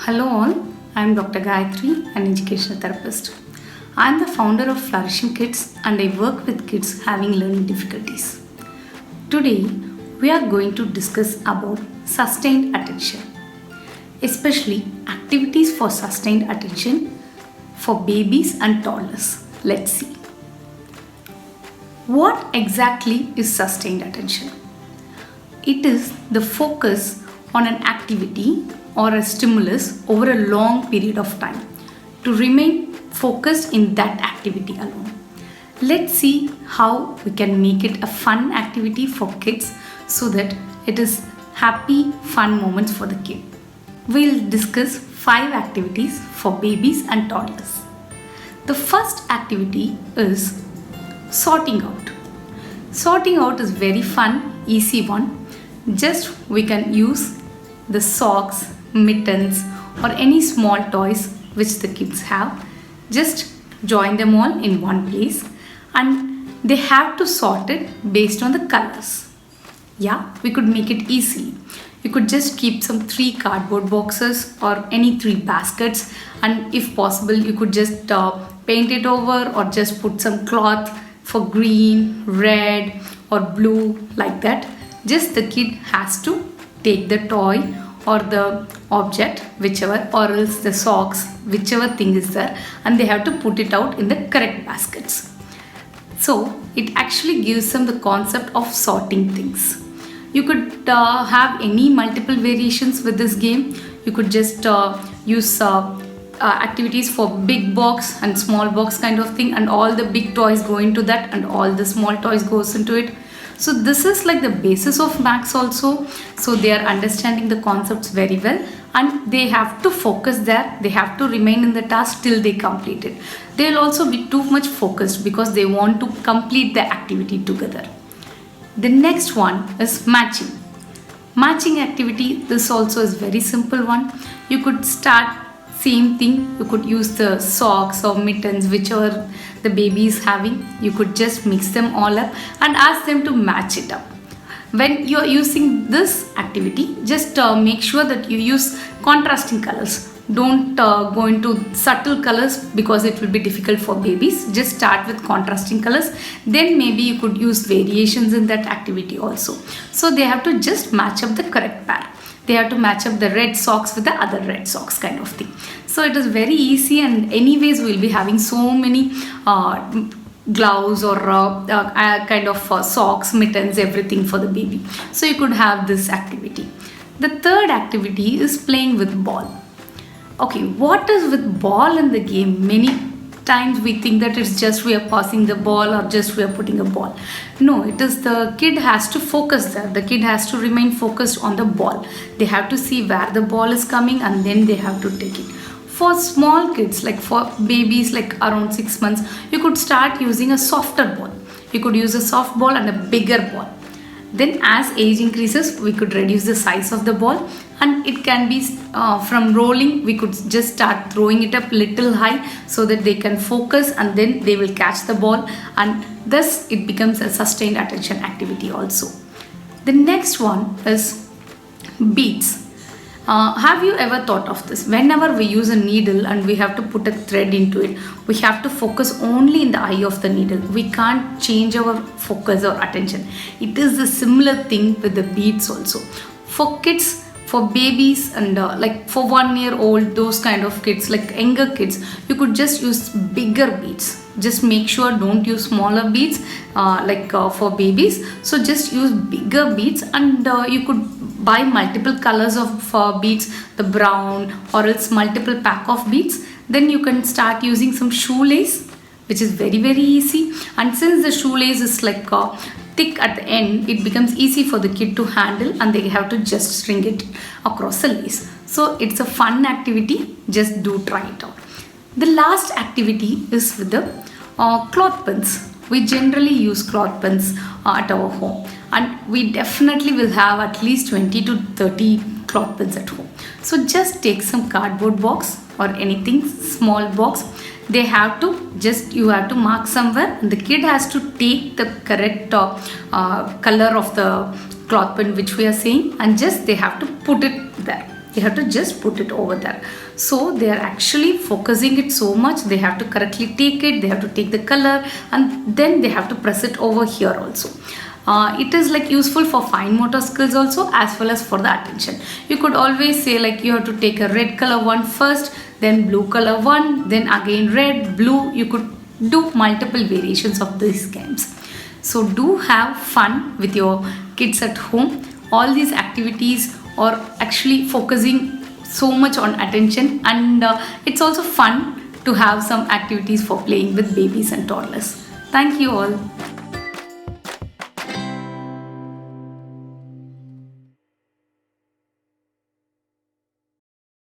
Hello all, I am Dr. Gayathri, an educational therapist. I am the founder of Flourishing Kids and I work with kids having learning difficulties. Today, we are going to discuss about sustained attention, especially activities for sustained attention for babies and toddlers. Let's see. What exactly is sustained attention? It is the focus on an activity or a stimulus over a long period of time to remain focused in that activity alone. Let's see how we can make it a fun activity for kids so that it is happy, fun moments for the kid. We'll discuss 5 activities for babies and toddlers. The first activity is sorting out. Sorting out is very fun, easy one. Just we can use the socks, mittens or any small toys which the kids have. Just join them all in one place and they have to sort it based on the colors. Yeah, we could make it easy. You could just keep some 3 cardboard boxes or any 3 baskets, and if possible you could just paint it over or just put some cloth for green, red or blue like that. Just the kid has to take the toy or the object, whichever, or else the socks, whichever thing is there, and they have to put it out in the correct baskets. So it actually gives them the concept of sorting things. You could have any multiple variations with this game. You could just use activities for big box and small box kind of thing, and all the big toys go into that and all the small toys goes into it. So this is like the basis of maths also. So they are understanding the concepts very well and they have to focus there. They have to remain in the task till they complete it. They will also be too much focused because they want to complete the activity together. The next one is matching. Matching activity, this also is very simple one. You could start same thing. You could use the socks or mittens, whichever the baby is having. You could just mix them all up and ask them to match it up. When you are using this activity, just make sure that you use contrasting colors. Don't go into subtle colors because it will be difficult for babies. Just start with contrasting colors. Then maybe you could use variations in that activity also. So they have to just match up the correct pair. They have to match up the red socks with the other red socks kind of thing. So it is very easy, and anyways we will be having so many gloves or kind of socks, mittens, everything for the baby. So you could have this activity. The third activity is playing with ball. Okay, what is with ball in the game? Many times we think that it's just we are passing the ball or just we are putting a ball. No, it is the kid has to focus there. The kid has to remain focused on the ball. They have to see where the ball is coming and then they have to take it. For small kids, like for babies like around 6 months, you could start using a softer ball. You could use a soft ball and a bigger ball. Then as age increases, we could reduce the size of the ball, and it can be from rolling, we could just start throwing it up little high so that they can focus and then they will catch the ball, and thus it becomes a sustained attention activity also. The next one is beads. Have you ever thought of this? Whenever we use a needle and we have to put a thread into it, we have to focus only in the eye of the needle. We can't change our focus or attention. It is a similar thing with the beads also. For kids, for babies and like for 1-year-old, those kind of kids, like younger kids, you could just use bigger beads. Just make sure don't use smaller beads for babies. So just use bigger beads, and you could buy multiple colors of beads, the brown or else multiple pack of beads. Then you can start using some shoelace, which is very easy. And since the shoelace is like thick at the end, it becomes easy for the kid to handle and they have to just string it across the lace. So it's a fun activity. Just do try it out. The last activity is with the clothespins. We generally use clothespins at our home, and we definitely will have at least 20 to 30 clothespins at home. So just take some cardboard box or anything small box. They have to you have to mark somewhere, and the kid has to take the correct color of the clothespin which we are saying, and just they have to put it there. they have to just put it over there. So they are actually focusing it so much, they have to correctly take it, they have to take the color, and then they have to press it over here also. It is like useful for fine motor skills also, as well as for the attention. You could always say like you have to take a red color one first, then blue color one, then again red, blue. You could do multiple variations of these games. So do have fun with your kids at home. All these activities are actually focusing so much on attention, and it's also fun to have some activities for playing with babies and toddlers. Thank you all.